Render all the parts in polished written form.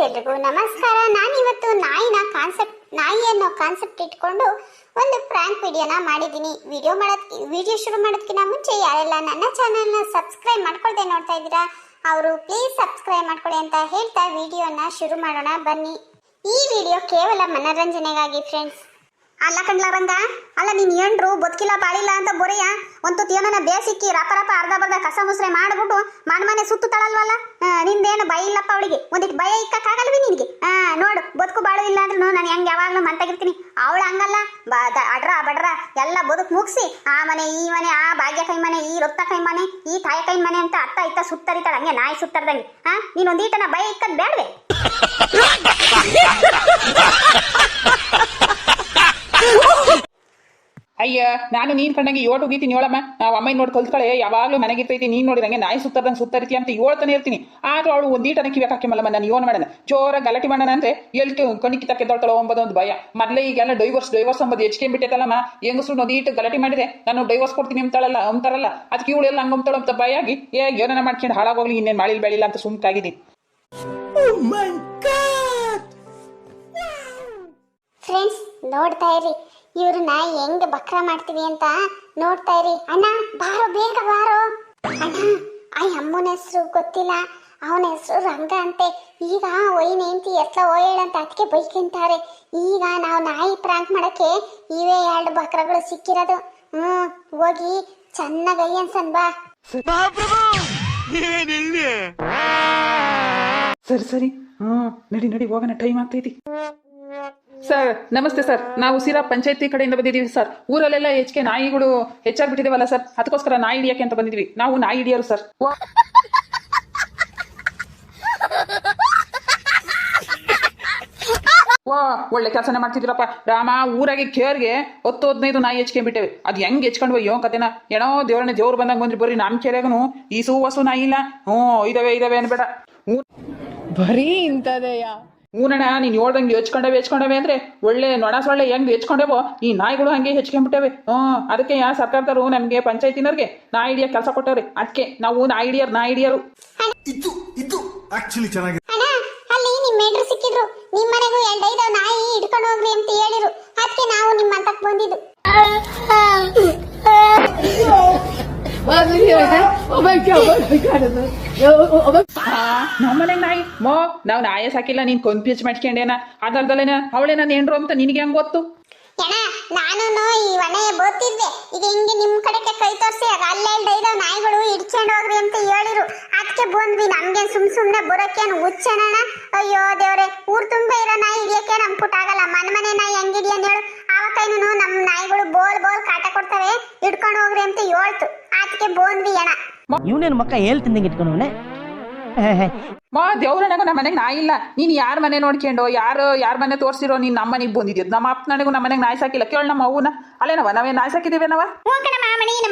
ಎಲ್ರಿಗೂ ನಮಸ್ಕಾರ. ನಾನಿವತ್ತು ನಾಯಿ ಅನ್ನೋ ಕಾನ್ಸೆಪ್ಟ್ ಇಟ್ಕೊಂಡು ಒಂದು ಪ್ರಾಂಕ್ ವಿಡಿಯೋನ ಮಾಡಿದ್ದೀನಿ. ವಿಡಿಯೋ ಶುರು ಮಾಡೋದಕ್ಕಿಂತ ಮುಂಚೆ ಯಾರೆಲ್ಲ ನನ್ನ ಚಾನೆಲ್ನ ಸಬ್ಸ್ಕ್ರೈಬ್ ಮಾಡ್ಕೊಳ್ದೆ ನೋಡ್ತಾ ಇದ್ದೀರಾ ಅವರು ಪ್ಲೀಸ್ ಸಬ್ಸ್ಕ್ರೈಬ್ ಮಾಡ್ಕೊಳ್ಳಿ ಅಂತ ಹೇಳ್ತಾ ವಿಡಿಯೋನ ಶುರು ಮಾಡೋಣ ಬನ್ನಿ. ಈ ವಿಡಿಯೋ ಕೇವಲ ಮನರಂಜನೆಗಾಗಿ ಫ್ರೆಂಡ್ಸ್. ಅಲ್ಲ ಕಣ್ಲಾರಂಗ, ಅಲ್ಲ ನೀನ್ ಏನ್ರು ಬದುಕಿಲ್ಲ ಬಾಳಿಲ್ಲ ಅಂತ ಬೊರೆಯ ಒಂದು ಏನನ ಬೇಸಿಕ್ಕಿ ರಪ ಅರ್ಧ ಬರ್ಧ ಕಸ ಮುಸ್ರೆ ಮಾಡ್ಬಿಟ್ಟು ಮನೆ ಸುತ್ತುತ್ತಾಳಲ್ವಲ್ಲ, ನಿಂದೇನು ಭಯ ಇಲ್ಲಪ್ಪ ಅವಳಿಗೆ, ಒಂದಿಟ್ಟು ಭಯ ಇಕ್ಕಕ್ಕಾಗಲ್ವಿ ನಿನ್ಗೆ? ನೋಡು ಬದುಕು ಬಾಳು ಇಲ್ಲ ಅಂದ್ರೂ ನಾನು ಹೆಂಗೆ ಯಾವಾಗ್ಲೂ ಮಂತಾಗಿರ್ತೀನಿ. ಅವಳು ಹಂಗಲ್ಲ, ಅಡ್ರ ಬಡ್ರ ಎಲ್ಲ ಬದುಕು ಮುಗಿಸಿ ಆ ಮನೆ ಈ ಮನೆ, ಆ ಭಾಗ್ಯ ಕೈ ಮನೆ, ಈ ರೊತ್ತ ಕೈ ಮನೆ, ಈ ತಾಯಿ ಕೈ ಮನೆ ಅಂತ ಅತ್ತ ಇತ್ತ ಸುತ್ತರಿತಾಳ, ಹಂಗೆ ನಾಯಿ ಸುತ್ತರ್ದಂಗೆ. ನೀನ್ ಒಂದೀಟನ ಭಯ ಇಕ್ಕದ್ ಬೇಡವೆ? ಅಯ್ಯ, ನಾನು ನೀನ್ ಕಂಡಂಗೆ ಏಟು ಗೀತೀನಿ ಹೇಳಮ್ಮ. ನಾವು ಅಮ್ಮ ನೋಡಿ ಕಲ್ತ್ಕಳೆ ಯಾವಾಗಲೂ ಮನೆಗಿರ್ತೈತಿ, ನೀನ್ ನೋಡಿದಂಗೆ ನಾಯಿ ಸುತ್ತರಿತಿ ಅಂತ ಹೇಳ್ತಾನೆ ಇರ್ತೀನಿ. ಆದ್ರೂ ಅವಳು ಒಂದೀಟನ ಕಿವ್ಯಾಕ ಹಾಕಿಮಲ್ಲಮ್ಮ. ನಾನು ಏನ್ ಮಾಡೋಣ, ಜೋರ ಗಲಾಟೆ ಮಾಡೋಣ ಅಂದ್ರೆ ಎಲ್ಲಿ ಕಣಿಕಿ ತಕ್ಕೆದೊಳ್ತಾಳೋ ಒಂದು ಭಯ. ಮೊದಲೇ ಈಗೆಲ್ಲ ಡೈವರ್ಸ್ ಅಂಬದು ಹೆಚ್ಚಿಗೆ ಬಿಟ್ಟೈತಲ್ಲಮ್ಮ. ಹೆಂಗಸ್ರು ಒಂದೀಟು ಗಲಾಟೆ ಮಾಡಿದ್ರೆ ನಾನು ಡೈವರ್ಸ್ ಕೊಡ್ತೀನಿ ಅಂತಾರಲ್ಲ, ಅದಕ್ಕೆ ಇವಳು ಎಲ್ಲ ಹಂಗಂತಾಳು ಅಂತ ಭಯ ಆಗಿ ಏನನ್ನ ಮಾಡ್ಕೊಂಡು ಹಾಳಾಗೋಗ್ಲಿ, ಇನ್ನೇನು ಮಾಡಿಲ್ ಬೆಳಿಲ್ಲ ಅಂತ ಸುಮ್ಕಾಗಿದ್ದೀನಿ. ಫ್ರೆಂಡ್ಸ್ ನೋಡ್ತಾ ಇರಿ, ಇವ್ರನ್ನ ಹೆಂಗ್ ಬಕ್ರ ಮಾಡ್ತೀವಿ ಅಂತ ನೋಡ್ತಾ ಇರಿ. ಅಣ್ಣ ಬಾರೋ, ಬೇಗ ಬಾರೋ ಅಣ್ಣ. ಆ ಅಮ್ಮನ ಹೆಸರು ಗೊತ್ತಿಲ್ಲ, ಅವನ ಹೆಸರು ರಂಗ ಅಂತೆ. ಈಗ ಒಯ್ನ ಹೆಂಡತಿ ಎತ್ಲ ಓಯೇಳಂತ ಅದಕ್ಕೆ ಬೈಕಂತಾರೆ. ಈಗ ನಾವು ನಾಯಿ ಪ್ರಾಂಕ್ ಮಾಡಕ್ಕೆ ಇವೇ 2 ಬಕ್ರಗಳು ಸಿಕ್ಕಿರೋದು. ಹೋಗಿ ಚೆನ್ನಾಗಿ ಅಯ್ಯನ್ಸನ್ ಬಾ. ಸರಿ ನಡಿ ಹೋಗೋಣ, ಟೈಮ್ ಆಗ್ತೈತಿ. ಸರ್ ನಮಸ್ತೆ ಸರ್, ನಾವು ಸಿರಾ ಪಂಚಾಯತಿ ಕಡೆಯಿಂದ ಬಂದಿದ್ದೀವಿ ಸರ್. ಊರಲ್ಲೆಲ್ಲ ಹೆಚ್ಚಿಗೆ ನಾಯಿಗಳು ಹೆಚ್ಚಾಗ್ಬಿಟ್ಟಿದೇವಲ್ಲ ಸರ್, ಅದಕ್ಕೋಸ್ಕರ ನಾಯಿ ಹಿಡಿಯಕ್ಕೆ ಅಂತ ಬಂದಿದ್ವಿ. ನಾವು ನಾಯಿ ಹಿಡಿಯೋರು ಸರ್. ಒಳ್ಳೆ ಕೆಲಸನೇ ಮಾಡ್ತಿದ್ದೀರಪ್ಪ ರಾಮ. ಊರಾಗೆ ಕೇರ್ಗೆ 10-15 ನಾಯಿ ಹೆಚ್ಕೊಂಡ್ ಬಿಟ್ಟೇವೆ. ಅದು ಹೆಂಗ್ ಹೆಚ್ಕೊಂಡು ಯೋ ಕತೆನ ಏನೋ ದೇವ್ರು ಬಂದಂಗೆ ಬಂದ್ರಿ. ಬರ್ರಿ ನಮ್ಮ ಕೇರ್ಯಾಗನು ಈ ಹಸು ನಾಯಿ ಇಲ್ಲ. ಇದಾವೆ ಅನ್ಬೇಡ. ಬರೀ ಇಂಥದೆಯ ಹೂನಣ್ಣ, ನೀನ್ ಹೇಳ್ದಂಗೆ ಹೆಚ್ಕೊಂಡವೆ ಅಂದ್ರೆ ಒಳ್ಳೆ ನೊಣ ಸೊಳ್ಳೆ ಹೆಂಗ್ ಹೆಚ್ಕೊಂಡೇವೋ ಈ ನಾಯಿಗಳು ಹಂಗೆ ಹೆಚ್ಕೊಂಡ್ಬಿಟ್ಟೇವೆ. ಅದಕ್ಕೆ ಸರ್ಕಾರದವರು ನಮ್ಗೆ ಪಂಚಾಯತಿನವ್ರಿಗೆ ನಾಯಿ ಹಿಡಿಯೋ ಕೆಲಸ ಕೊಟ್ಟವ್ರಿ. ಅದಕ್ಕೆ ನಾವು ನಾಯಿ ಹಿಡಿಯರು. ಅಣ್ಣ ಅಲ್ಲಿ ನಿಮ್ ಮೇಡ್ರು ಸಿಕ್ಕಿದ್ರು, ನಿಮ್ ಮನೆಗೂ 2-5 ನಾಯಿ ಹಿಡ್ಕೊಂಡು ಹೋಗ್ರಿ ಅಂತ ಹೇಳಿರು. ಅದಕ್ಕೆ ನಾವು ನಿಮ್ಮ ಅಂತಕ್ ಬಂದಿದ್ದು. ನಮ್ಮನೆಗೆ ನಾಯಿ ನಾವು ನಾಯೇ ಸಾಕಿಲ್ಲ. ನೀನ್ ಕನ್ಫ್ಯೂಸ್ ಮಾಡ್ಕೊಂಡೇನ ಅದಲ್ದಲೇನ ಅವಳೇ ನಾನು ಏನ್ರು ಅಂತ ನಿನಗೆ ಹೆಂಗ್ ಗೊತ್ತು? ನಾನು ಈ ಮನೆ ಬೋತಿದ್ದೆ. ಈಗ ಹಿಂಗೆ ನಿಮ್ ಕಡೆಗೆ ಕೈ ತೋರಿಸಿ ಅಲ್ಲೇ 2-5 ನಾಯಿಗಳು ಹಿಡ್ಕೊಂಡು ಹೋಗ್ರಿ ಅಂತ ಹೇಳಿರು. ಅದಕ್ಕೆ ಬಂದ್ವಿ. ನಮ್ಗೆ ಸುಮ್ನೆ ಬರೋಕೇನು ಹುಚ್ಚಣ? ಅಯ್ಯೋ ದೇವ್ರೆ, ಊರ್ ತುಂಬಾ ಇರೋ ನಾಯಿ ಹಿಡಿಯಕ್ಕೆ ನಮ್ ಪುಟ್ಟಾಗಲ್ಲ. ಮನೆ ನಾಯಿ ಹೆಂಗಿಡಿ ಅಂತ ಹೇಳು. ಆವಕೈನು ನಮ್ ನಾಯಿಗಳು ಬೋಲ್ ಕಾಟ ಕೊಡ್ತವೆ, ಹಿಡ್ಕೊಂಡು ಹೋಗ್ರಿ ಅಂತ ಹೇಳ್ತು. ಅದಕ್ಕೆ ಬಂದ್ವಿ ಅಣ್ಣ. ಇವನೇನು ಮಕ್ಕ ಹೇಳ್ತಿಂದಂಗೆ ಇಟ್ಕೊಂಡವನೆ. ದೇವ್ರನಗೂ ನಮ್ಮ ಮನೆಗೆ ನಾಯಿ ಇಲ್ಲ. ನೀನ್ ಯಾರ ಮನೆ ನೋಡ್ಕೊಂಡು ಯಾರ ಮನೆ ತೋರ್ಸಿರೋ ನೀನ್ ನಮ್ಮ ಮನೆಗೆ ಬಂದಿದ್ಯದ. ನಮ್ಮ ಅಪ್ಪನಿಗೂ ನಮ್ಮ ಮನೆಗೆ ನಾಯಿ ಸಾಕಿಲ್ಲ. ಕೇಳ ನಮ್ಮ ಅವ್ವನ ಅಲ್ಲೇನವ, ನಾವೇ ನಾಯಿ ಸಾಕಿದೀವಿ ನಾವ. ನಮ್ಮ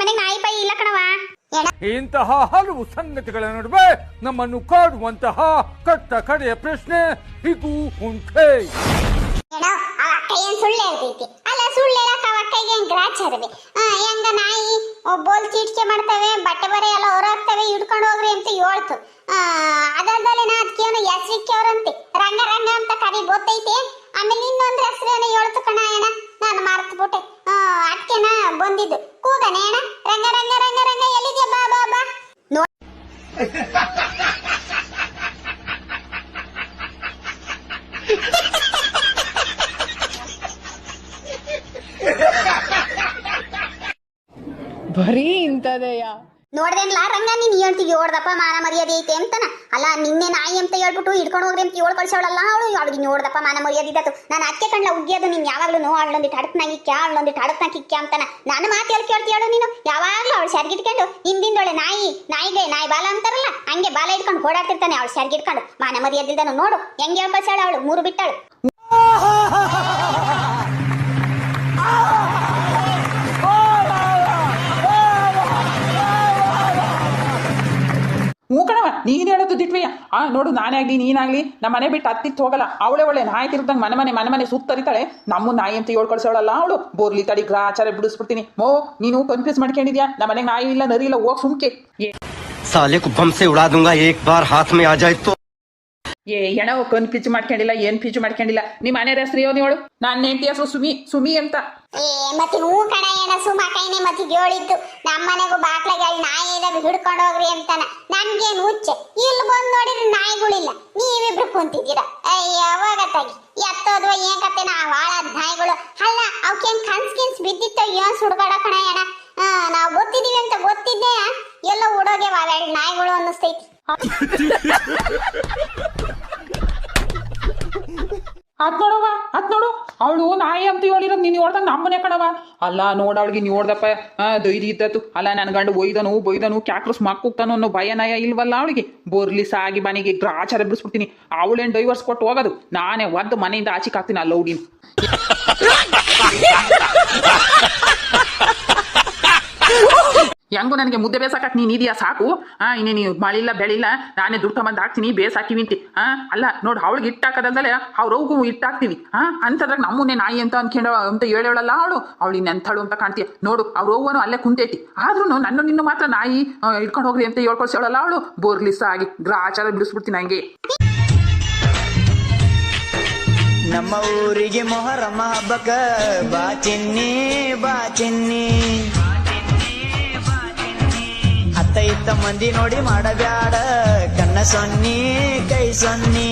ಮನೆಗೆ ನಾಯಿ ಪೈ ಇಲ್ಲ ಕಣವ. ಇಂತಹ ಹಲವು ಸಂಗತಿಗಳ ನಡುವೆ ನಮ್ಮನ್ನು ಕಾಡುವಂತಹ ಕಟ್ಟ ಕಡೆಯ ಪ್ರಶ್ನೆ ಇದು ಉಂಟೆ. ಏನೋ ಆ ಅಕ್ಕ ಏನ್ ಸುಳ್ಳು ಹೇಳ್ತೈತಿ? ಅಲ್ಲ ಸುಳ್ಳು ಹೇಳಕ್ ಆ ಅಕ್ಕಗೆ ಏನ್ ಗ್ರಾಚಾರವೆ? ಹೆಂಗ ನಾಯಿ ಬೋಲ್ ಚೀಟಿಕೆ ಮಾಡ್ತವೆ, ಬಟ್ಟೆ ಬರೆ ಎಲ್ಲ ಹೊರಾಗ್ತವೆ, ಹಿಡ್ಕೊಂಡು ಹೋಗ್ರಿ ಅಂತ ಹೇಳ್ತು. ಅದಾದ್ಮೇಲೆ ಅದಕ್ಕೆ ಏನೋ ಹೆಸರಿಕ್ಕೆ ಅವ್ರಂತೆ ರಂಗ ಅಂತ ಕರಿ ಗೊತ್ತೈತಿ. ಆಮೇಲೆ ಇನ್ನೊಂದು ಹೆಸರು ಏನೋ ಹೇಳ್ತು ಕಣ ಅಣ್ಣ, ನಾನು ಮರ್ತು ಬಿಟ್ಟೆ. ಅದಕ್ಕೆನ ಬಂದಿದ್ದು ಕೂಗನೆ ಅಣ್ಣ, ರಂಗ ಎಲ್ಲಿದ್ಯಾ? ಬಾ ಬರೀ ಇಂಥದೆಯ ನೋಡ್ದೇನ್ಲಾ ರಂಗ, ನೀನ್ ಹೇಳ್ತೀವಿ ಓಡ್ದಪ್ಪ ಮಾನ ಮರ್ಯಾದೆ ಐತೆ ಅಂತನ. ಅಲ್ಲ ನಿನ್ನೆ ನಾಯಿ ಅಂತ ಹೇಳ್ಬಿಟ್ಟು ಹಿಡ್ಕೊಂಡು ಹೋಗ್ರಿ ಅಂತ ಕಳ್ಸವಳಲ್ಲ ಅವಳಿಗೆ ನೋಡ್ದಪ್ಪ ಮಾನ ಮರ್ಯಾದೆ ಇದ್ದತ್ತು. ನಾನು ಅದಕ್ಕೆ ಕಂಡ್ಲ ಉಗ್ಗಿಯೋದು. ನೀನ್ ಯಾವಾಗ್ಲೂ ಅಳ್ಳೊಂದಿಟ್ಟು ಹಡಕ್ನಾಗಿಕ್ಕ ಅಳ್ಳೊಂದಿಟ್ಟು ಹಾಕಿಕ್ಕ ನನ್ನ ಮಾತು ಎಲ್ಲಿ ಕೇಳ್ತೀಯಳು ನೀನು? ಯಾವಾಗ್ಲೂ ಅವಳು ಸೆರ್ಗಿಟ್ಕೊಂಡು ಹಿಂದಿಂದೊಳೆ ನಾಯಿಗೆ ನಾಯಿ ಬಾಲ ಅಂತಾರಲ್ಲ, ಹಂಗೆ ಬಾಲ ಇಟ್ಕೊಂಡು ಓಡಾಡ್ತಿರ್ತಾನೆ. ಅವಳು ಸೆರ್ಗಿಟ್ಕೊಂಡು ಮಾನ ಮರ್ಯಾದೆ ಇಲ್ದನು ನೋಡು ಹೆಂಗೆ ಹೇಳ್ಕಳ್ಸಾಳ ಅವಳು. 3 ಬಿಟ್ಟಾಳು. ಕಣವ, ನೀನ್ ಹೇಳೋದು ದಿಟ್ವಿಯ. ನೋಡು, ನಾನೇ ಆಗ್ಲಿ ನೀನಾಗ್ಲಿ ನಮ್ಮ ಮನೆ ಬಿಟ್ಟು ಹತ್ತಿತ್ತು ಹೋಗಲ್ಲ. ಅವಳೆ ಒಳ್ಳೆ ನಾಯಿ ತಿರ್ದಂಗೆ ಮನೆ ಸುತ್ತರಿತಾಳೆ. ನಮ್ಮ ನಾಯಿ ಅಂತ ಹೇಳ್ಕೊಳ್ಸೋಳಲ್ಲ ಅವಳು. ಬೋರ್ಲಿ ತಡಿ ಗ್ರಾಚಾರ ಬಿಡಿಸ್ಬಿಡ್ತೀನಿ. ನೀನು ಕನ್ಫ್ಯೂಸ್ ಮಾಡ್ಕೊಂಡಿದ್ಯಾ? ನಮ್ಮ ಮನೆಗೆ ನಾಯಿ ಇಲ್ಲ, ನರಿ ಇಲ್ಲ, ಹೋಗ್ ಸುಮ್ಕೆ. साले को बम से उड़ा दूंगा एक बार हाथ में आ जाए तो। ಹೆಣ ಕಣ್ ಪಿಚ್ಚು ಮಾಡ್ಕೊಂಡಿಲ್ಲ ಏನ್ ಪಿಚ್ಚು ಮಾಡ್ಕೊಂಡಿಲ್ಲ ನಿಮ್ಮ ಮನೆ ಹೆಸ್ರು ಯೋನಿ ಅವಳು ನನ್ನ ಹೆಂಡತಿ ಹೆಸರು ಸುಮಿ ಅಂತ. ಮತ್ತೆ ಹೂ ಕಣ ಏನ ಸುಮ್ಮ ಕೈನೆ ಮತ್ತೆ ಹೇಳಿದ್ದು ನಮ್ಮ ಮನೆಗೂ ಬಾಕ್ಲಾಗ ನಾಯಿ ಇದಾವೆ ಹಿಡ್ಕೊಂಡು ಹೋಗ್ರಿ ಅಂತಾನ. ನನ್ಗೇನು ಹುಚ್ಚೆ, ಇಲ್ಲಿ ಬಂದು ನೋಡಿದ್ರೆ ನಾಯಿಗಳಿಲ್ಲ, ನೀವಿಬ್ರು ಕುಂತಿದ್ದೀರಾ. ಯಾವಾಗ ತಾಗಿ ಎತ್ತೋದ್ವ ಏನ್ ಕತೆ ನಾ ಹಾಳಾದ ನಾಯಿಗಳು ಅಲ್ಲ. ಅವಕ್ಕೇನ್ ಕನ್ಸ್ ಬಿದ್ದಿತ್ತ ಏನ್ ಸುಡ್ಗಾಡ ಕಣ ಏನ. ನಾವು ಗೊತ್ತಿದೀವಿ ಅಂತ ಗೊತ್ತಿದ್ದೆ ಎಲ್ಲ ಉಡೋಗೆ ಎರಡು ನಾಯಿಗಳು ಅನ್ನಿಸ್ತೈತಿ. ಅದ್ ನೋಡು ಅವಳು ನಾಯಿ ಅಂತ ಹೇಳಿರೋದು ನೀನು ನೋಡ್ದಂಗ ನಮ್ಮನೆ ಕಣವ. ಅಲ್ಲ ನೋಡ ಅವಳಿಗೆ ನೀವು ನೋಡ್ದಪ್ಪ ಧೈರ್ಯ ಇದ್ದತ್ತು. ಅಲ್ಲ ನನ್ನ ಗಂಡು ಬೊಯ್ದನು ಕ್ಯಾಕ್ರಸ್ ಮಕ್ಕುತ್ತಾನು ಅನ್ನೋ ಭಯ ನಯ ಇಲ್ವಲ್ಲ ಅವಳಿಗೆ. ಬೋರ್ಲಿ ಸಾಗಿ ಮನೆಗೆ ಗ್ರಾಚಾರ ಬಿಡಿಸ್ಬಿಡ್ತೀನಿ. ಅವಳೇನು ಡೈವರ್ಸ್ ಕೊಟ್ಟು ಹೋಗೋದು, ನಾನೇ ಒದ್ದು ಮನೆಯಿಂದ ಆಚಿಗೆ ಹಾಕ್ತೀನಿ ಅಲ್ಲ ಹುಡಿನ. ಹೆಂಗು ನನಗೆ ಮುದ್ದೆ ಬೇಸಾಕಕ್ ನೀನು ಇದೆಯಾ ಸಾಕು. ಇನ್ನೇನು ಮಳಿಲ್ಲ ಬೆಳಿಲ್ಲ ನಾನೇ ದುಡ್ಡು ಬಂದು ಹಾಕ್ತೀನಿ ಬೇಸಾಕಿವಿ ಅಂತಿ. ಅಲ್ಲ ನೋಡು ಅವಳಿಗೆ ಇಟ್ಟಾಕದಲ್ದಲೆ ಅವ್ರವ್ಗೂ ಇಟ್ಟಾಕ್ತೀನಿ. ಅಂತದ್ರಾಗ ನಮ್ಮನ್ನೇ ನಾಯಿ ಅಂತ ಅನ್ಕೊಂಡು ಅಂತ ಹೇಳೋಳಲ್ಲ ಅವಳು ಇನ್ನೆಂಥಳು ಅಂತ ಕಾಣ್ತೀಯ. ನೋಡು ಅವ್ರವ್ವನು ಅಲ್ಲೇ ಕುಂತೈತಿ, ಆದ್ರೂ ನಿನ್ನ ಮಾತ್ರ ನಾಯಿ ಇಟ್ಕೊಂಡು ಹೋಗ್ರಿ ಅಂತ ಹೇಳ್ಕೊಳ್ಸೋಳಲ್ಲ ಅವಳು. ಬೋರ್ಲಿಸ ಆಗಿ ಗ್ರಾಚಾರ ಬಿಡಿಸ್ಬಿಡ್ತೀನಿ ಹಂಗೆ. ನಮ್ಮ ಊರಿಗೆ ಮೊಹರಮ್ಮ ಹಬ್ಬಕ್ಕ ಬಾ ಚಿನ್ನಿ ಅತ್ತ ಇತ್ತ ಮಂದಿ ನೋಡಿ ಮಾಡಬ್ಯಾಡ ಕಣ್ಣ ಸೊನ್ನಿ ಕೈ ಸೊನ್ನಿ.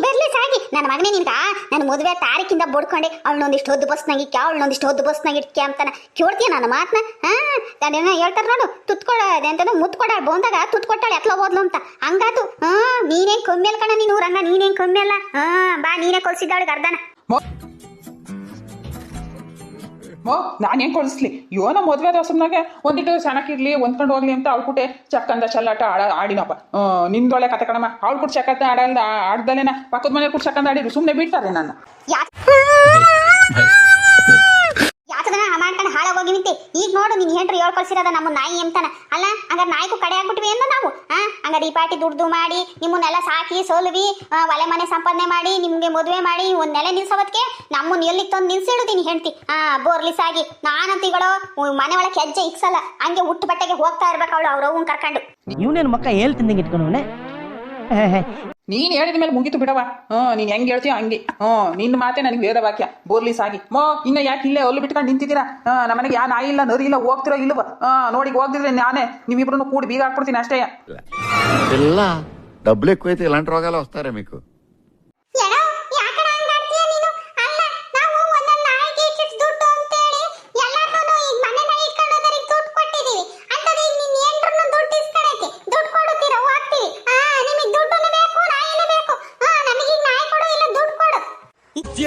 ಬರ್ಲಿ ಸಾಗಿ ನನ್ನ ಮಗನೇ ನಿಂತ ನನ್ನ ಮದುವೆ ತಾರೀಕಿಂದ ಬೋಡ್ಕೊಂಡೆ ಅವಳನ್ನೊಂದಿಷ್ಟು ಹೊದ್ದು ಬಸ್ನಾಗಿಕ್ಕ ಅವಳನ್ನೊಂದಿಷ್ಟು ಹೊದ್ದು ಬಸ್ನಾಗಿಟ್ಕೆ ಅಂತಾನ ಕೇಳ್ತೀಯ ನನ್ನ ಮಾತನ್ನ. ನಾನೇನ ಹೇಳ್ತಾರ ನೋಡು ತುತ್ಕೊಡೋದೆ ಅಂತ ಮುತ್ಕೊಡ ಬೋಂದಾಗ ತುತ್ಕೊಟ್ಟಾಳೆ ಎತ್ಲ ಹೋದ್ಲು ಅಂತ ಹಂಗಾತು. ನೀನೇನ್ ಕಮ್ಮಿ ಅಲ್ ಕಣ ನೀನು ರಂಗ, ನೀನೇನ್ ಕಮ್ಮಿ ಅಲ್ಲ. ಬಾ ನೀನೇ ಕೊಲ್ಸಿದ್ದವಳಿಗೆ ಅರ್ಧನ. ನಾನೇನು ಕೊಡಿಸ್ಲಿ ಯೋನ ಮದುವೆ ದೋಸಮ್ನಾಗೆ ಒಂದಿಟ್ಟು ಸಣ್ಣಕ್ಕಿರ್ಲಿ ಹೊಂದ್ಕೊಂಡು ಹೋಗ್ಲಿ ಅಂತ ಅವಳು ಕುಟೆ ಚಕ್ಕಂದ ಚಲ್ಲಾಟ ಆಡಿನಪ್ಪ. ನಿಂದೊಳ್ಳೆ ಕತೆ ಕಣಮ್ಮ. ಅವಳು ಕೂಡ ಚಕ್ಕಂದ ಆಡ್ದಲೇನ ಪಕ್ಕದ ಮನೆ ಕೂಡ ಚಕ್ಕಂದ ಆಡಿದ್ರು ಸುಮ್ಮನೆ ಬಿಡ್ತಾರೆ ನನ್ನ. ಯಾತದನ ಮಾಡ್ಕೊಂಡು ಹಾಳಾಗೋಗಿ ನಿಂತೆ. ಈಗ ನೋಡು ನಿನ್ ಹೆಂಡ್ರು ಹೇಳ್ ಕಳ್ಸಿರೋದ ನಮ್ಮ ನಾಯಿ ಅಂತಾನ. ಅಲ್ಲ ಹಂಗಾರೆ ನಾಯಿಗೂ ಕಡೆ ಆಗ್ಬಿಟ್ವಿ ಏನೋ ನಾವು. ಹಂಗಾರೆ ಈ ಪಾಟಿ ದುಡ್ದು ಮಾಡಿ ನಿಮ್ಮನ್ನೆಲ್ಲ ಸಾಕಿ ಸೋಲ್ವಿ ಒಲೆ ಮನೆ ಸಂಪಾದನೆ ಮಾಡಿ ನಿಮ್ಗೆ ಮದುವೆ ಮಾಡಿ ಒಂದ್ ನೆಲೆ ನಿಲ್ಸೋದಕ್ಕೆ ನಮ್ಮನ್ನ ಎಲ್ಲಿ ತಂದು ನಿಲ್ಸಿಡುದೀನಿ ಹೆಂಡ್ತಿ. ಬೋರ್ಲಿಸ್ ಆಗಿ ನಾನಂತಿಗಳು ಮನೆ ಒಳಗೆ ಹೆಜ್ಜೆ ಇಕ್ಸಲ್ಲ, ಹಂಗೆ ಹುಟ್ಟು ಬಟ್ಟೆಗೆ ಹೋಗ್ತಾ ಇರ್ಬೇಕು ಅವಳು ಅವ್ರವ್ವನ್ ಕರ್ಕೊಂಡು. ಇವನೇನು ಮಕ್ಕ ಹೇಳ್ತಿಂದಂಗೆ ಇಟ್ಕೊಂಡವನೆ. ನೀನ್ ಹೇಳಿದ ಮೇಲೆ ಮುಗಿತು ಬಿಡವ. ನೀನ್ ಹೆಂಗ್ ಹೇಳ್ತೀಯ ಹಂಗೆ. ನಿನ್ನ ಮಾತೆ ನನಗೆ ವೇದ ವಾಕ್ಯ. ಬೋರ್ಲಿ ಸಾಗಿ ಇನ್ನ ಯಾಕೆ ಇಲ್ಲೇ ಒಲ್ಲು ಬಿಟ್ಕೊಂಡು ನಿಂತಿದ್ದೀರಾ? ನಮ್ಮನೆಗೆ ಯಾ ನಾಯಿ ಇಲ್ಲ ನರಿ ಇಲ್ಲ ಹೋಗ್ತಿರೋ ಇಲ್ವ? ನೋಡಿ ಹೋಗ್ತಿದ್ರೆ ನಾನೇ ನಿಮ್ಮಿಬ್ರು ಕೂಡಿ ಬೀಗ ಹಾಕ್ಬಿಡ್ತೀನಿ ಅಷ್ಟೇ. ಎಲ್ಲ డబ్బులు ఎక్కువైతే ఇలాంటి రోగాలు వస్తారా మీకు?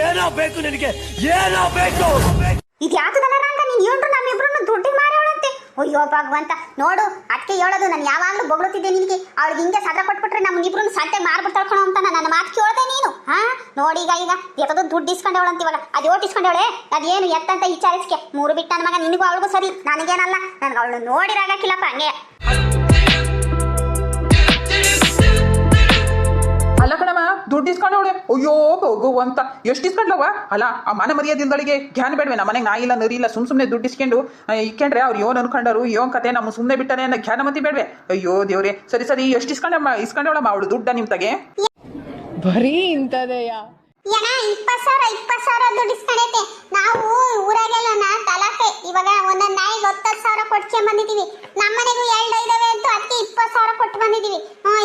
ಏನೋ ಬೇಕು ನಿನಗೆ, ಏನೋ ಬೇಕು. ಇದು ಯಾತದಲ್ಲ ರಂಗ ನೀನ್ ಹೇಳ್ರು ನಮ್ಮಿಬ್ರು ದುಡ್ಡಿಗೆ ಮಾರೋಳಂತೆ. ಅಯ್ಯೋ ಭಗವಂತ ನೋಡು ಅದಕ್ಕೆ ಹೇಳೋದು ನಾನು ಯಾವಾಗ್ಲೂ ಬೊಗಳುತ್ತಿದ್ದೆ ನಿನಗೆ. ಅವಳಿಗೆ ಹಿಂಗೆ ಸದ್ರ ಕೊಟ್ಬಿಟ್ರೆ ನಮ್ಗಿಬ್ರು ಸಟ್ಟೆ ಮಾರ್ಬಿಟ್ಟು ಕಣೋ ಅಂತ ನನ್ನ ಮಾತು ಕೇಳ್ದೆ ನೀನು. ನೋಡಿ ಈಗ ಎತ್ತದು ದುಡ್ಡು ಇಸ್ಕೊಂಡವಳಂತ. ಇವಾಗ ಅದು ಓಟ್ ಇಸ್ಕೊಂಡವಳೆ ಅದೇನು ಎತ್ತಂತ ವಿಚಾರಿಸ್ಕೆ. ಮೂರು ಬಿಟ್ಟು ನನ್ನ ಮಗ ನಿನಗೂ ಅವಳಿಗೂ ಸರಿ, ನನಗೇನಲ್ಲ. ನನ್ಗೆ ಅವಳು ನೋಡಿರಾಗಕ್ಕಿಲ್ಲಪ್ಪ ಹಂಗೆ. ಅಲ್ಲ ಕಣಮ್ಮ ದುಡ್ಡು ಇಸ್ಕೊಂಡವಳೆ. ಅಯ್ಯೋ ಭಗವಂತ ಎಷ್ಟು ಇಸ್ಕೊಂಡ್ಲವ. ಅಲ್ಲ ಆ ಮನೆ ಮರ್ಯಾದಿಂದಳಿಗೆ ಜ್ಞಾನ ಬೇಡವೆ. ನಮ್ಮ ಮನೆಗೆ ನಾಯಿ ಇಲ್ಲ ನರಿ ಇಲ್ಲ ಸುಮ್ಮನೆ ದುಡ್ಡು ಇಕ್ಕೊಂಡ್ರೆ ಅವ್ರು ಯೋನ್ ಅನ್ಕೊಂಡರು ಯೋನ್ ಕತೆ ನಮ್ಮ ಸುಮ್ಮನೆ ಬಿಟ್ಟಾನೆ ಅನ್ನೋ ಜ್ಞಾನ ಮತಿ ಬೇಡವೆ. ಅಯ್ಯೋ ದೇವ್ರೆ. ಸರಿ ಎಷ್ಟು ಇಸ್ಕೊಂಡವಳಮ್ಮ ಅವಳು ದುಡ್ಡ ನಿಮ್ ತಗೆ? ಬರೀ ಇಂಥದೆಯಾ? 20,000 ದುಡ್ಡು ಇಸ್ಕೊಂಡೈತೆ. ನಾವು ಊರಾಗೆಲ್ಲ ತಲಾಕೆ ಇವಾಗ ಒಂದೊಂದು ನಾಯಿಗೆ 10,000 ಕೊಟ್ಕೊಂಡ್ ಬಂದಿದೀವಿ. ನಮ್ಮನೆಗೂ 2 ಇದಾವೆ ಅಂತ ಅದಕ್ಕೆ 20,000 ಕೊಟ್ಟು ಬಂದಿದೀವಿ.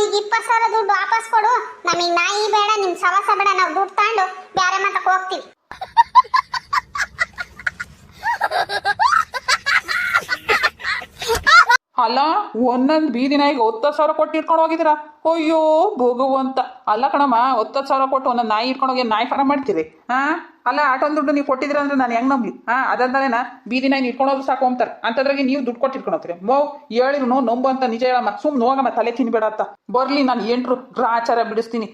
ಈಗ 20,000 ದುಡ್ಡು ವಾಪಸ್ ಕೊಡು. ನಮಗ್ ನಾಯಿ ಬೇಡ, ನಿಮ್ ಸವಾಸ ಬೇಡ, ನಾವು ದುಡ್ಡು ತಗೊಂಡು ಬೇರೆ ಮತಕ್ಕೆ ಹೋಗ್ತೀವಿ. ಅಲ್ಲ ಒಂದೊಂದು ಬೀದಿ ನಾಯಿಗೆ 10,000 ಕೊಟ್ಟು ಇಟ್ಕೊಂಡು ಹೋಗಿದ್ದೀರಾ? ಅಯ್ಯೋ ಭಗವಂತ. ಅಲ್ಲ ಕಣಮ್ಮ 10,000 ಕೊಟ್ಟು ಒಂದೊಂದು ನಾಯಿ ಇಟ್ಕೊಂಡು ಹೋಗಿ ನಾಯಿ ಫಾರ ಮಾಡ್ತೀರಿ? ಅಲ್ಲ ಆಟೊಂದು ದುಡ್ಡು ನೀವು ಕೊಟ್ಟಿದ್ದೀರ ಅಂದ್ರೆ ನಾನು ಹೆಂಗ್ ನಂಬ್ಲಿ? ಅದಂತಾನೇನ ಬೀದಿ ನಾಯಿ ಇಟ್ಕೊಂಡು ಹೋಗಿ ಸಾಕು ಅಂತಾರೆ. ಅಂತದ್ರಾಗೆ ನೀವು ದುಡ್ಡು ಕೊಟ್ಟು ಇಟ್ಕೊಂಡು ಹೋಗ್ತೀರಿ? ಹೇಳಿರು ನಂಬು ಅಂತ ನಿಜ ಹೇಳಮ್ಮ. ಸುಮ್ಮನೆ ಹೋಗಮ್ಮ ತಲೆ ತಿನ್ಬೇಡ ಅಂತ. ಬರ್ಲಿ ನಾನು ಎಂಟ್ರು ಗ್ರಾಚಾರ ಬಿಡಿಸ್ತೀನಿ.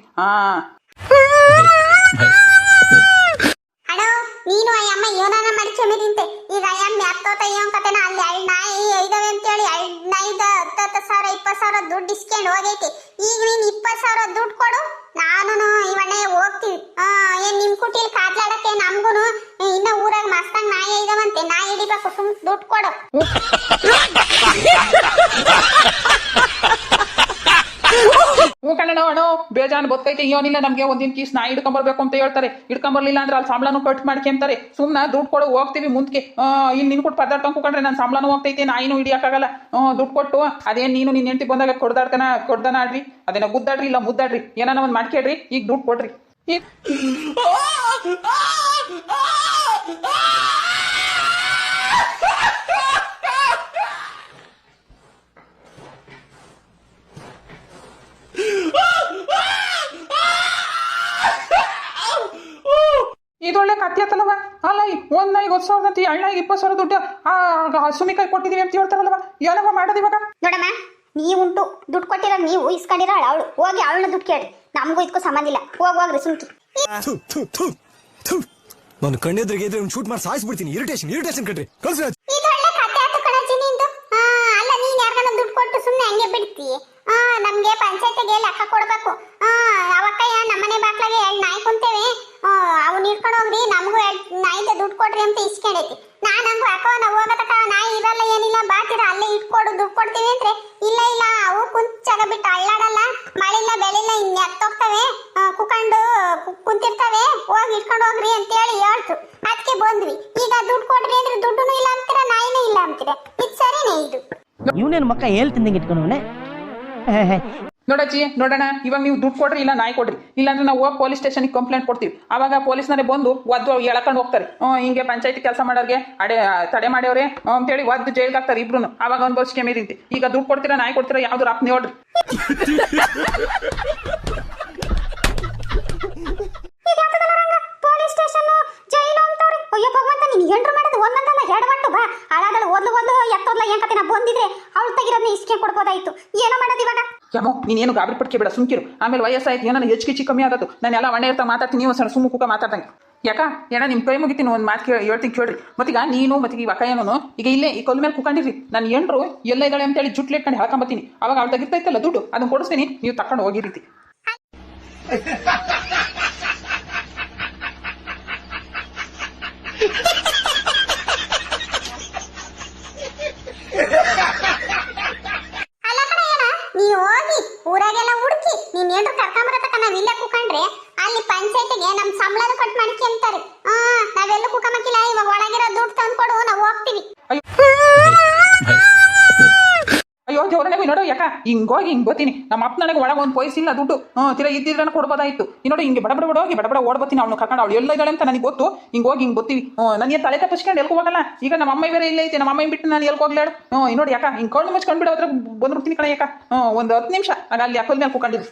ನೀನು ಅಯ್ಯಮ್ಮ ಯೋನನ ಮಡಿಚಮಿದಿಂತೆ. ಈಗ ಅಯ್ಯಮ್ಮ ಹತ್ತೋತ ಏನ್ ಕತೆನ ಅಲ್ಲಿ 2 ನಾಯಿ ಇದಾವೆ ಅಂತೇಳಿ 2 ನಾಯಿದ 10,000 20,000 ದುಡ್ಡು ಇಸ್ಕೊಂಡು ಹೋಗೈತಿ. ಈಗ ನೀನ್ 20,000 ದುಡ್ಡು ಕೊಡು, ನಾನು ಇವಣ್ಣೆ ಹೋಗ್ತೀವಿ. ಏನ್ ನಿಮ್ ಕುಟಿಲ್ ಕಾದ್ಲಾಡಕ್ಕೆ ನಮ್ಗುನು ಇನ್ನ ಊರಾಗ ಮಸ್ತಾಗ ನಾಯಿ ಇದಾವಂತೆ, ನಾಯಿ ಹಿಡಿಬೇಕು. ಸುಮ್ ದುಡ್ಡು ಕೊಡು. ಬೇಜಾನ್ ಗೊತ್ತೈತೆ ಏನಿಲ್ಲ ನಮಗೆ ಒಂದಿನ ಕೀಸ್ ನಾಯಿ ಹಿಡ್ಕೊಂಬರ್ಬೇಕು ಅಂತ ಹೇಳ್ತಾರೆ, ಹಿಡ್ಕೊಂಬರ್ಲಿಲ್ಲ ಅಂದ್ರೆ ಅಲ್ಲಿ ಸಂಬಳನೂ ಕಟ್ ಮಾಡ್ಕೊಂತಾರೆ. ಸುಮ್ಮನೆ ದುಡ್ಡು ಕೊಡು ಹೋಗ್ತೀವಿ ಮುಂದಕ್ಕೆ. ಇಲ್ಲಿ ನಿನ್ ಕೊಟ್ಟು ಪದಾರ್ಥ ಕೂಕೊಂಡ್ರೆ ನನ್ನ ಸಂಬಳನೂ ಹೋಗ್ತೈತೆ, ನಾಯಿನೂ ಹಿಡಿಯೋಕ್ಕಾಗಲ್ಲ. ದುಡ್ಡು ಕೊಟ್ಟು ಅದೇನು ನೀನು ನಿನ್ನ ಹೆಂಡತಿ ಬಂದಾಗ ಕೊಡ್ದಾನ ಆಡ್ರಿ, ಅದೇನ ಗುದ್ದಾಡ್ರಿ ಇಲ್ಲ ಮುದ್ದಾಡ್ರಿ, ಏನಾನ ಒಂದು ಮಾಡ್ಕೇಳ್ರಿ, ಈಗ ದುಡ್ಡು ಕೊಡ್ರಿ. ಈಗ ಇದೊಳ್ಳೆ ಕತ್ತಿ ಆತಲ್ಲವ. ಅಲ್ಲ ಒಂದ್ ನಾಯಿಗೆ 1,000 ಅಂತ, 2 ನಾಯಿಗೆ 20,000 ದುಡ್ಡು ಸುಮಿಕಾಯಿ ಕೊಟ್ಟಿದೀವಿ ಅಂತ ಹೇಳ್ತಾರಲ್ವ, ಏನವ ಮಾಡೋದು ಇವಾಗ? ನೋಡಮ್ಮ, ನೀವುಂಟು ದುಡ್ಡು ಕೊಟ್ಟಿರೋ ನೀವು ಇಸ್ಕೊಂಡಿರೋ ಅವಳು ಹೋಗಿ ಅವಳನ್ನ ದುಡ್ಡು ಕೇಳಿ, ನಮಗೂ ಇದಕ್ಕೂ ಸಂಬಂಧ ಇಲ್ಲ. ಹೋಗ್ರಿ ಸುಮ್ಕಿ. ನಾನು ಕಣ್ಣೆದ್ರಿಗೆ ಇದ್ರೆ ಶೂಟ್ ಮಾಡಿ ಸಾಯಿಸ್ಬಿಡ್ತೀನಿ. ಇರಿಟೇಷನ್ ಕಣ್ರಿ, ಕಳ್ಸಿ. ಇದೊಳ್ಳೆ ಕತೆ ಆಯ್ತು ಕಣಜ್ಜಿ ನಿಂದು. ಅಲ್ಲ, ನೀನ್ ಯಾರಿಗಾನ ದುಡ್ಡು ಕೊಟ್ಟು ಸುಮ್ಮನೆ ಹಂಗೆ ಬಿಡ್ತಿ? ನಮ್ಗೆ ಪಂಚಾಯತಿಗೆ ಲೆಕ್ಕ ಕೊಡ್ಬೇಕು. ಅವಕ್ಕಯ್ಯ ನಮ್ಮನೆ ಬಾಕ್ಲಾಗೆ 2 ನಾಯಿ ಕುಂತೇವೆ, ಅವು ನೀಡ್ಕೊಂಡು ಹೋಗ್ರಿ, ನಮಗೂ 2 ನಾಯಿಗೆ ದುಡ್ಡು ಕೊಡ್ರಿ ಅಂತ ಇಸ್ಕೊಂಡೈತಿ. ನಾನು ಹಂಗು ಅಕ್ಕ ನಾವು ಹೋಗತಕ್ಕ ನಾಯಿ ಇರಲ್ಲ ಏನಿಲ್ಲ, ಬಾತಿರ ಅಲ್ಲೇ ಇಟ್ಕೊಡು ದುಡ್ಡು ಕೊಡ್ತೀವಿ ಅಂದ್ರೆ ಇಲ್ಲ ಅವು ಕುಂಚಾಗ ಬಿಟ್ಟು ಅಳ್ಳಾಡಲ್ಲ, ಮಳಿಲ್ಲ ಬೆಳಿಲ್ಲ ಇನ್ನು ಎತ್ತೋಗ್ತವೆ, ಕುಂತಿರ್ತವೆ, ಹೋಗಿ ಇಟ್ಕೊಂಡು ಹೋಗ್ರಿ ಅಂತ ಹೇಳಿ ಹೇಳ್ತು. ಅದಕ್ಕೆ ಬಂದ್ವಿ. ಈಗ ದುಡ್ಡು ಕೊಡ್ರಿ ಅಂದ್ರೆ ದುಡ್ಡು ಇಲ್ಲ ಅಂತೀರ, ನಾಯಿನೂ ಇಲ್ಲ ಅಂತೀರ. ಇದು ಸರಿನೇ? ಇದು ಇವನೇನು ಮಕ್ಕ ಹೇಳ್ತಿದ್ದಂಗೆ ಇಟ್ಕೊಂಡವನೆ. ನೋಡಜ್ಜಿ, ನೋಡೋಣ, ಇವಾಗ ನೀವು ದುಡ್ಡು ಕೊಡ್ರಿ ಇಲ್ಲ ನಾಯಿ ಕೊಡ್ರಿ, ಇಲ್ಲಾಂದ್ರೆ ನಾವು ಹೋಗಿ ಪೊಲೀಸ್ ಸ್ಟೇಷನ್ಗೆ ಕಂಪ್ಲೇಂಟ್ ಕೊಡ್ತೀವಿ. ಆವಾಗ ಪೊಲೀಸ್ನವರೇ ಬಂದು ಒದ್ದು ಎಳ್ಕೊಂಡು ಹೋಗ್ತಾರೆ. ಹಿಂಗೆ ಪಂಚಾಯತಿ ಕೆಲಸ ಮಾಡೋರಿಗೆ ತಡೆ ಮಾಡ್ಯವ್ರೆ ಅಂತೇಳಿ ಒದ್ದು ಜೈಲ್ಗೆ ಹಾಕ್ತಾರೆ ಇಬ್ರು. ಆವಾಗ ಒಂದು ವರ್ಷಕ್ಕೆ ಮೀರಿಂತಿ. ಈಗ ದುಡ್ಡು ಕೊಡ್ತೀರಾ ನಾಯಿ ಕೊಡ್ತೀರಾ, ಯಾವ್ದು ರಾಪ್ನಿ ನೋಡ್ರಿ. ಪೊಲೀಸ್ ಸ್ಟೇಷನ್ ಜೈಲು ಅಂತವ್ರಿ. ಅಯ್ಯೋ ಭಗವಂತ, ನೀನು ಎಂಟ್ರು ಮಾಡೋದು ಒಂದೊಂದಲ್ಲ 2 ಮಟ್ಟು ಬಾ. ಹಾಳಾದಳು ಓದ್ಲು ಎತ್ತೋದ್ಲ ಏನ್ ಕತೆ, ನಾ ಬಂದಿದ್ರೆ ಅವಳು ತೆಗಿರೋದನ್ನ ಇಸ್ಕೆ ಕೊಡ್ಬೋದಾಯ್ತು. ಏನೋ ಮಾಡೋದು ಇವಾಗ? ಯಮೋ, ನೀನೇನು ಗಾಬರಿ ಪಟ್ಕೆ ಬೇಡ, ಸುಮ್ಕಿರು. ಆಮೇಲೆ ವಯಸ್ಸಾಯ್ತು, ಏನೋ ಹೆಚ್ಚು ಕಮ್ಮಿ ಆದದ್ದು. ನಾನು ಎಲ್ಲ ಒಣ್ಣೆ ಇರ್ತಾ ಮಾತಾಡ್ತೀನಿ, ನೀವು ಸಣ್ಣ ಸುಮ್ಮ ಕೂಕ ಮಾತಾಡ್ದಂಗೆ. ಯಾಕ ಏನ ನಿಮ್ಮ ಕೈ ಮುಗಿತೀನಿ, ಒಂದು ಮಾತು ಹೇಳ್ತೀನಿ ಕೇಳ್ರಿ. ಮತ್ತೀಗ ನೀನು ಮತ್ತೆ ಈ ವಕಾಯನೂ ಈಗ ಇಲ್ಲೇ ಈ ಕಲ್ ಮೇಲೆ ಕೂಕೊಂಡಿರಿ. ನಾನು ಎಂಟ್ರು ಎಲ್ಲ ಇದ್ದಾಳೆ ಅಂತೇಳಿ ಜುಟ್ಲು ಇಟ್ಕೊಂಡು ಹಾಕೊಂಬತ್ತೀನಿ. ಅವಾಗ ಅವ್ಳು ತೆಗಿರ್ತೈತಲ್ಲ ದುಡ್ಡು, ಅದನ್ನ ಕೊಡಿಸ್ತೀನಿ, ನೀವು ತಕೊಂಡು ಹೋಗಿ ರೀತಿ. ನೀನು ಹೋಗಿ ಊರಾಗೆಲ್ಲ ಹುಡುಕಿ ನೀನ್ ಏನ್ರು ಕರ್ಕೊಂಬರತಕ್ಕ ನಾವ್ ಇಲ್ಲೇ ಕೂಕೊಂಡ್ರೆ ಅಲ್ಲಿ ಪಂಚಾಯತಿಗೆ ನಮ್ ಸಂಬಳನ ಕಟ್ ಮಾಡ್ಕೊಂತಾರೆ. ನಾವೆಲ್ಲ ಕೂಕಮಕ್ಕಿಲ್ಲ, ಇವಾಗ ಒಳಗಿರೋ ದುಡ್ಡು ತಂದು ಕೊಡು, ನಾವು ಹೋಗ್ತೀವಿ. ಅಯ್ಯೋ ದೇವ್ರನೇ ನೋಡು, ಯಾಕ ಹಿಂಗೋಗಿ ಹಿಂಗ್ ಬತ್ತೀನಿ. ನಮ್ಮ ಅಪ್ಪ ನನಗೆ ಒಳಗೆ ಒಂದು ಪೈಸಿಲ್ಲ ದುಡ್ಡು, ತಿರ ಇದ್ದಿದ್ರೆ ಕೊಡ್ಬೋದಾಯ್ತು. ಇನ್ನೋಡು ಹಿಂಗೆ ಬಡ ಹೋಗಿ ಬಡ ಓಡ್ಬತ್ತೀನಿ. ಅವ್ನು ಕರ್ಕೊಂಡು ಅವಳು ಎಲ್ಲ ಇದ್ದಾಳೆ ಅಂತ ನನಗೆ ಗೊತ್ತು. ಹಿಂಗೋಗಿ ಹಿಂಗೆ ಬತ್ತೀವಿ. ನನಗೆ ತಲೆ ತಪ್ಪಿಸ್ಕೊಂಡು ಎಲ್ಕೊ ಹೋಗಲ್ಲ. ಈಗ ನಮ್ಮ ಅಮ್ಮ ಬೇರೆ ಇಲ್ಲ ಐತೆ, ನಮ್ಮ ಅಮ್ಮ ಬಿಟ್ಟು ನಾನು ಎಲ್ಕೊ ಹೋಗ್ಲಾಡು. ಇನ್ನೋಡು ಯಾಕ ಹಿಂಗೆ ಕಣ್ಣು ಮುಚ್ಕೊಂಡು ಬಿಡೋ ಹತ್ರ ಬಂದ್ಬಿಡ್ತೀನಿ ಕಣ. ಯಾಕ ಒಂದು 10 ನಿಮಿಷ ಆಗ ಅಲ್ಲಿ ಅಕ್ಕದ ಮೇಲೆ ಕೂಕೊಂಡಿದ್ವಿ.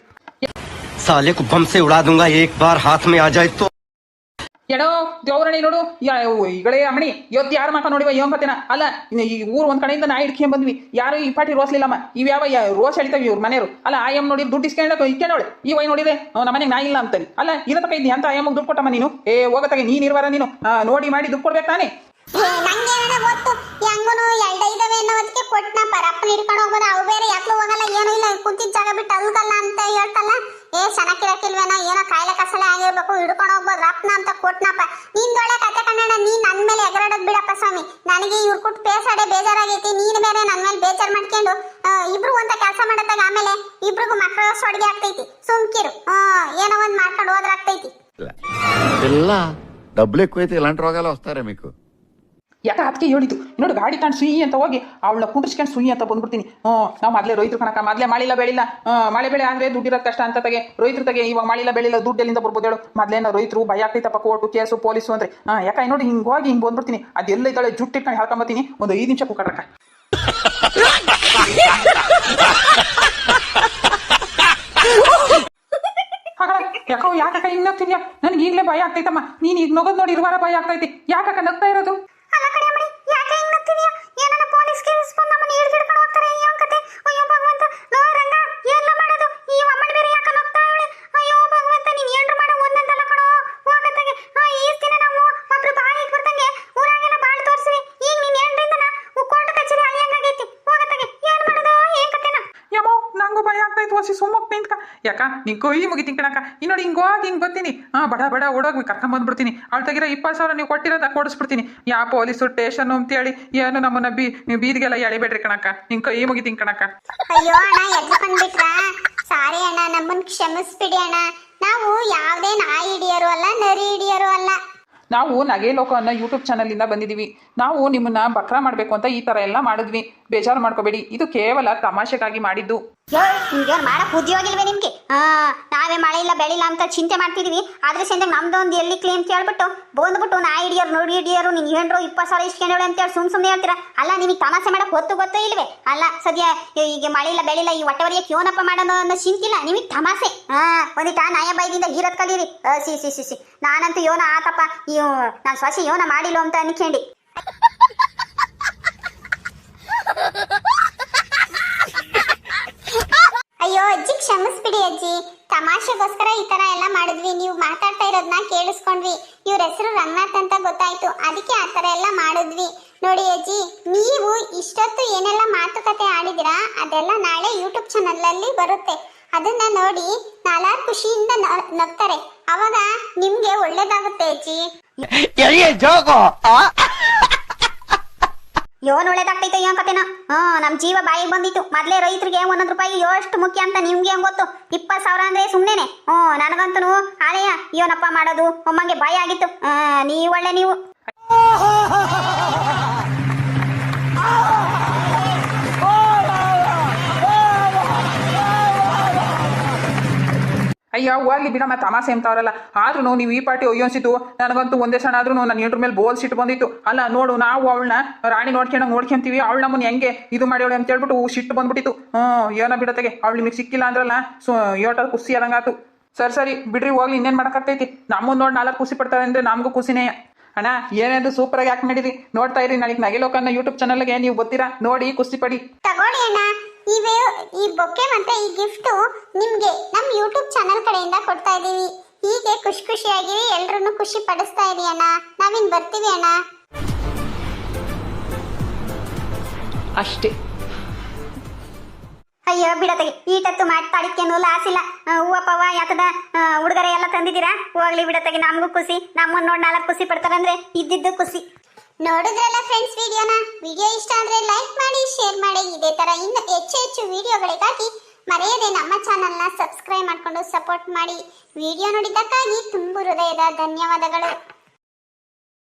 साले को बम से उड़ा दूंगा एक बार हाथ में आ जाए तो. ಎಡೋ ದೇವ್ರಣಿ ನೋಡು, ಈಗಳೇ ಅಮ್ಮಣಿ ಇವತ್ತು ಯಾರು ಮಾಕ ನೋಡಿವ ಏನ್ ಕತೆನ. ಅಲ್ಲ ಈ ಊರು ಒಂದ್ ಕಡೆಯಿಂದ ನಾಯಿ ಹಿಡ್ಕೊಂಡ್ ಬಂದ್ವಿ, ಯಾರು ಈ ಪಾಟಿ ರೋಸ್ಲಿಲ್ಲಮ್ಮ. ಇವ್ಯಾವ ರೋಸ್ ಹೇಳ್ತಾವ ಇವ್ರ ಮನೆಯವರು. ಅಲ್ಲ ಆಯಮ್ ನೋಡಿ ದುಡ್ಡು ಇಸ್ಕೊಂಡವಳೆ. ಈ ವೈ ನೋಡಿದೆ ನಮ್ಮ ಮನೆಗೆ ನಾಯಿ ಇಲ್ಲ ಅಂತಾನೆ. ಅಲ್ಲ ಇರತಕ್ಕ ಇದ್ದಿ ಅಂತ ಆಯಮ್ಮಗೆ ದುಡ್ಡು ಕೊಟ್ಟಮ್ಮ ನೀನು. ಹೋಗತ್ತಾಗೆ ನೀನ್ ಇರುವಾರ ನೀನು ನೋಡಿ ಮಾಡಿ ದುಡ್ಡು ಕೊಡ್ಬೇಕು ತಾನೆ. ನಂಗೇನ ಗೊತ್ತು, ಹೆಂಗನು 2 ಇದಾವೆ ಅನ್ನೋ ಅದಕ್ಕೆ ಕೊಟ್ಟನ. ಪರಪ್ಪನ ಹಿಡ್ಕೊಂಡು ಹೋಗೋದು, ಅವು ಬೇರೆ ಯಾಕ್ಲೂ ಹೋಗಲ್ಲ, ಏನೂ ಇಲ್ಲ, ಕುಂತಿದ್ದ ಜಾಗ ಬಿಟ್ಟು ಅಲ್ಗಲ್ಲ ಅಂತ ಹೇಳ್ತಲ್ಲ. ಚೆನ್ನಾಗಿರಕ್ಕಿಲ್ವೇನೋ, ಏನೋ ಕಾಯಿಲೆ ಕಸಲೆ ಆಗಿರ್ಬೇಕು, ಹಿಡ್ಕೊಂಡು ಹೋಗ್ಬೋದು ರಪ್ನ ಅಂತ ಕೊಟ್ನಪ್ಪ. ನಿಂದೊಳ್ಳೆ ಕತೆ ಕನ್ನಡ, ನೀನ್ ನನ್ ಮೇಲೆ ಎಗರಾಡೋದ್ ಬಿಡಪ್ಪ ಸ್ವಾಮಿ. ನನಗೆ ಇವ್ರು ಕೊಟ್ಟು ಪೇಸಾಡೆ ಬೇಜಾರಾಗೈತಿ, ನೀನ್ ಬೇರೆ ನನ್ ಮೇಲೆ ಬೇಜಾರ್ ಮಾಡ್ಕೊಂಡು ಇಬ್ರು ಅಂತ ಕೆಲಸ ಮಾಡತ್ತಾಗ ಆಮೇಲೆ ಇಬ್ರಿಗೂ ಮಕ್ಕಳ ಅಡಿಗೆ ಆಗ್ತೈತಿ. ಸುಮ್ಕಿರು, ಏನೋ ಒಂದ್ ಮಾಡ್ಕೊಂಡು ಹೋದ್ರಾಗ್ತೈತಿ. ಎಲ್ಲ డబ్బులు ఎక్కువైతే ఇలాంటి రోగాలు వస్తారా మీకు? ಯಾಕೆ ಅದಕ್ಕೆ ಹೇಳಿದ್ದು ನೋಡು, ಗಾಡಿ ತಾಂಡು ಸುಯಿ ಅಂತ ಹೋಗಿ ಅವಳನ್ನ ಕುಂಡ್ರಿಸ್ಕೊಂಡು ಸುಯಿ ಅಂತ ಬಂದ್ಬಿಡ್ತೀನಿ. ನಾವು ಮೊದಲೇ ರೈತರು ಕಣಕ, ಮೊದಲೇ ಮಾಡಿಲ್ಲ ಬೆಳಿಲ್ಲ. ಮಳೆ ಬೆಳೆ ಅಂದರೆ ದುಡ್ಡಿರೋದು ಕಷ್ಟ ಅಂತ ತಗೆ ರೈತರು ತಗೆ. ಇವಾಗ ಮಾಡಿಲ್ಲ ಬೆಳಿಲ್ಲ ದುಡ್ಡು ಎಲ್ಲಿಂದ ಬರ್ಬೋದು ಹೇಳು? ಮೊದಲೇನೋ ರೈತರು ಭಯ ಆಗ್ತೈತಪ್ಪ, ಕೋರ್ಟು ಕೇಸು ಪೊಲೀಸು ಅಂದರೆ. ಯಾಕೆ ನೋಡಿ ಹಿಂಗೆ ಹೋಗಿ ಹಿಂಗೆ ಬಂದ್ಬಿಡ್ತೀನಿ. ಅದೆಲ್ಲ ಇದ್ದಾಳೆ ಜುಟ್ಟು ಇಟ್ಕೊಂಡು ಹಾಕೊಂಬತ್ತೀನಿ. ಒಂದು 5 ನಿಮಿಷ ಕೂಕಡ್ರಕ್ಕ. ಯಾಕೋ ಯಾಕಕ್ಕ ಹಿಂಗ್ ನಗ್ತಿದ್ಯಾ? ನನಗೆ ಈಗಲೇ ಭಯ ಆಗ್ತೈತಮ್ಮ. ನೀನು ಈಗ ನಗೋದು ನೋಡಿ ಇರುವಾರ ಭಯ ಆಗ್ತೈತಿ. ಯಾಕಕ್ಕ ನಗ್ತಾ ಇರೋದು? ಯಾಕ ನೀನ್ ಕೊಯ್ ಮುಗಿತೀನಿ ಕಣಕ. ಇನ್ನೋಡಿ ಹಿಂಗೋಗಿ ಹಿಂಗ್ ಬರ್ತೀನಿ, ಬಡ ಓಡೋಗಿ ಕರ್ಕೊಂಡ್ ಬಂದ್ಬಿಡ್ತೀನಿ. ಅವಳು ತೆಗಿರೋ 20,000 ನೀವು ಕೊಟ್ಟಿರೋದ ಕೊಡಿಸ್ಬಿಡ್ತೀನಿ. ಯಾವ ಪೊಲೀಸು ಸ್ಟೇಷನ್ ಅಂತ ಹೇಳಿ ಏನು ನಮ್ಮನ್ನ ಬೀದಿಗೆಲ್ಲ ಎಳಿಬೇಡ್ರಿ ಕಣಕ. ನಿನ್ ಕೈ ಮುಗಿತೀನಿ ಕಣಕ. ಅಯ್ಯೋ ಅಣ್ಣ, ಎದ್ಕೊಂಡ್ಬಿಟ್ರ ಸಾರಿ ಅಣ್ಣ, ನಮ್ಮನ್ನ ಕ್ಷಮಿಸ್ಬಿಡಿ ಅಣ್ಣ. ನಾವು ಯಾವುದೇ ನಾಯಿ ಹಿಡಿಯೋರು ಅಲ್ಲ, ನರಿ ಹಿಡಿಯೋರು ಅಲ್ಲ. ನಾವು ನಗೆ ಲೋಕ ಅನ್ನೋ ಯೂಟ್ಯೂಬ್ ಚಾನಲಿಂದ ಬಂದಿದ್ದೀವಿ. ನಾವು ನಿಮ್ಮನ್ನ ಬಕ್ರಾ ಮಾಡಬೇಕು ಅಂತ ಈ ಥರ ಎಲ್ಲ ಮಾಡಿದ್ವಿ. ಬೇಜಾರು ಮಾಡ್ಕೋಬೇಡಿ, ಇದು ಕೇವಲ ತಮಾಷೆಗಾಗಿ ಮಾಡಿದ್ದು. ನಿಮ್ಗೆ ಮಾಡಕ್ ಬುದ್ಧಿ ಹೋಗಿಲ್ವೇ ನಿಮ್ಗೆ? ನಾವೇ ಮಳೆ ಇಲ್ಲ ಬೆಳಿಲ್ಲ ಅಂತ ಚಿಂತೆ ಮಾಡ್ತಿದೀವಿ. ಆದ್ರೆ ಸಂಜೆ ನಮ್ದು ಒಂದು ಎಲ್ಲಿ ಕ್ಲೇಮ್ ಕೇಳ್ಬಿಟ್ಟು ಬಂದ್ಬಿಟ್ಟು ನಾಯಿ ಹಿಡಿಯೋರು ನೋಡಿ ಹಿಡಿಯೋರು ನೀನ್ ಏನ್ರು 20 ಸಾವಿರ ಇಸ್ಕೊಂಡೇಳು ಅಂತೇಳಿ ಸುಮ್ಮನೆ ಹೇಳ್ತೀರಾ. ಅಲ್ಲ ನಿಮಗೆ ತಮಾಷೆ ಮಾಡಕ್ ಗೊತ್ತೋ ಇಲ್ವೇ? ಅಲ್ಲ ಸದ್ಯ ಈಗ ಮಳೆ ಇಲ್ಲ ಬೆಳಿಲ್ಲ ಈ ಹೊಟ್ಟೆವರಿಗೆ ಕ್ಯೋನಪ್ಪ ಮಾಡೋದು ಅನ್ನೋ ಚಿಂತಿಲ್ಲ ನಿಮಗೆ ತಮಾಷೆ. ಒಂದಿಟ ನಾಯ ಬೈದಿಂದ ಹೀರತ್ ಕಲೀರಿ. ಸಿ ನಾನಂತೂ ಯೋನ ಆತಪ್ಪ, ನಾನು ಸೊಸೆ ಯೋನ ಮಾಡಿಲ್ಲ ಅಂತ ಅನ್ಕೊಂಡಿ. ಅಯ್ಯೋ ಅಜ್ಜಿ, ಕ್ಷಮಿಸ್ಬಿಡಿ ಅಜ್ಜಿ. ತಮಾಷೆಗೋಸ್ಕರ ಈ ತರ ಎಲ್ಲ ಮಾಡಿದ್ವಿ. ನೀವು ಮಾತಾಡ್ತಾ ಇರೋದನ್ನ ಕೇಳಿಸ್ಕೊಂಡ್ವಿ. ಇವ್ರ ಹೆಸರು ರಂಗನಾಥ್ ಅಂತ ಗೊತ್ತಾಯ್ತು, ಅದಕ್ಕೆ ಆ ತರ ಎಲ್ಲ ಮಾಡಿದ್ವಿ. ನೋಡಿ ಅಜ್ಜಿ, ನೀವು ಇಷ್ಟೊತ್ತು ಏನೆಲ್ಲ ಮಾತುಕತೆ ಆಡಿದಿರಾ ಅದೆಲ್ಲ ನಾಳೆ ಯೂಟ್ಯೂಬ್ ಚಾನಲ್ ಅಲ್ಲಿ ಬರುತ್ತೆ. ಅದನ್ನ ನೋಡಿ 4 ಖುಷಿಯಿಂದ ನಗ್ತಾರೆ. ಅವಾಗ ನಿಮ್ಗೆ ಒಳ್ಳೇದಾಗುತ್ತೆ ಅಜ್ಜಿ. ಯೋನ್ ಒಳ್ಳೇದಾಗ್ತೈತೆ ಏನ್ ಕತೆನ? ನಮ್ ಜೀವ ಬಾಯಿಗೆ ಬಂದಿತ್ತು. ಮೊದ್ಲೇ ರೈತರಿಗೆ 1 ರೂಪಾಯಿ ಎಷ್ಟು ಮುಖ್ಯ ಅಂತ ನಿಮ್ಗೆ ಹೆಂಗ್ ಗೊತ್ತು? 20 ಸಾವಿರ ಅಂದ್ರೆ ಸುಮ್ನೆನೆ. ನನಗಂತೂ ಆಲೆಯ ಯೋನಪ್ಪ ಮಾಡೋದು ಒಮ್ಮಂಗೆ ಭಯ ಆಗಿತ್ತು. ನೀವು ಒಳ್ಳೆ ನೀವು. ಅಯ್ಯೋ ಹೋಗ್ಲಿ ಬಿಡಮ್ಮ, ತಮಾಷೆ ಅಂತವ್ರಲ್ಲ. ಆದ್ರೂ ನೀವು ಈ ಪಾರ್ಟಿ ಒಯ್ಯೋನ್ಸಿತ್ತು. ನನಗಂತೂ ಒಂದೇ ಸಣ್ಣ ಆದ್ರೂ ನನ್ನ ಹೆಂಡ್ರ ಮೇಲೆ ಬೋಲ್ ಸಿಟ್ಟು ಬಂದಿತ್ತು. ಅಲ್ಲ ನೋಡು, ನಾವು ಅವಳನ್ನ ರಾಣಿ ನೋಡ್ಕೊಂತೀವಿ, ಅವಳು ನಮ್ಮನ್ನ ಹೆಂಗೆ ಇದು ಮಾಡ್ಯವಳೆ ಅಂತ ಹೇಳ್ಬಿಟ್ಟು ಸಿಟ್ಟು ಬಂದ್ಬಿಟ್ಟಿತ್ತು. ಏನೋ ಬಿಡತೆಗೆ, ಅವಳು ನಿಮಗೆ ಸಿಕ್ಕಿಲ್ಲ ಅಂದ್ರಲ್ಲ, ಯೋಟಲ್ಲಿ ಖುಷಿ ಆದಂಗಾತು. ಸರಿ ಬಿಡ್ರಿ, ಹೋಗ್ಲಿ, ಇನ್ನೇನು ಮಾಡೋಕ್ಕಾಗ್ತೈತಿ. ನಮ್ಮನ್ನು ನೋಡಿ 4 ಖುಷಿ ಪಡ್ತಾರೆ ಅಂದ್ರೆ ನಮಗೂ ಖುಷಿನೇ. ಅಣ್ಣ ಏನೇದು ಸೂಪರಾಗಿ ಯಾಕೆ ಮಾಡಿರಿ, ನೋಡ್ತಾ ಇರಿ. ನನಗೆ ನಗೆ ಲೋಕನ್ನ ಯೂಟ್ಯೂಬ್ ಚಾನಲ್ಗೆ ನೀವು ಗೊತ್ತೀರಾ, ನೋಡಿ ಖುಷಿ ಪಡಿ. ತಗೊಳ್ಳಿ ಅಣ್ಣ, ಈ ಬೊಕ್ಕೆ ಮತ್ತೆ ಈ ಗಿಫ್ಟ್ ನಿಮ್ಗೆ ನಮ್ಮ ಯೂಟ್ಯೂಬ್ ಚಾನಲ್ ಕಡೆಯಿಂದ ಕೊಡ್ತಾ ಇದೀವಿ. ಹೀಗೆ ಖುಷಿಯಾಗಿ ಎಲ್ರನ್ನು ಖುಷಿ ಪಡಿಸ್ತಾ ಇರಿ ಅಣ್ಣ. ನಾವಿನ್ ಬರ್ತೀವಿ ಅಣ್ಣ. ಅಷ್ಟೇ. ಅಯ್ಯೋ ಬಿಡತಗೆ, ಈಟತ್ತು ಮಾತಾಡಿದ್ಕೇನು ಲಾಸಿಲ್ಲ. ಹೂವ ಪವ ಯಾತದ ಉಡುಗೊರೆ ಎಲ್ಲ ತಂದಿದ್ದೀರಾ? ಹೋಗ್ಲಿ ಬಿಡತಗೆ, ನಮಗೂ ಖುಷಿ. ನಮ್ಮನ್ನ ನೋಡಿ 4 ಖುಷಿ ಪಡ್ತಾರಂದ್ರೆ ಇದ್ದಿದ್ದು ಖುಷಿ. ನೋಡಿದ್ರಲ್ಲ ಫ್ರೆಂಡ್ಸ್ ವಿಡಿಯೋ ಇಷ್ಟ ಆದ್ರೆ ಲೈಕ್ ಮಾಡಿ, ಶೇರ್ ಮಾಡಿ. ಇದೇ ತರ ಇನ್ನು ಹೆಚ್ಚು ವಿಡಿಯೋಗಳಿಗಾಗಿ ಮರೆಯದೆ ನಮ್ಮ ಚಾನಲ್ನ ಸಬ್ಸ್ಕ್ರೈಬ್ ಮಾಡ್ಕೊಂಡು ಸಪೋರ್ಟ್ ಮಾಡಿ. ವಿಡಿಯೋ ನೋಡಿದ್ದಕ್ಕಾಗಿ ತುಂಬು ಹೃದಯದ ಧನ್ಯವಾದಗಳು.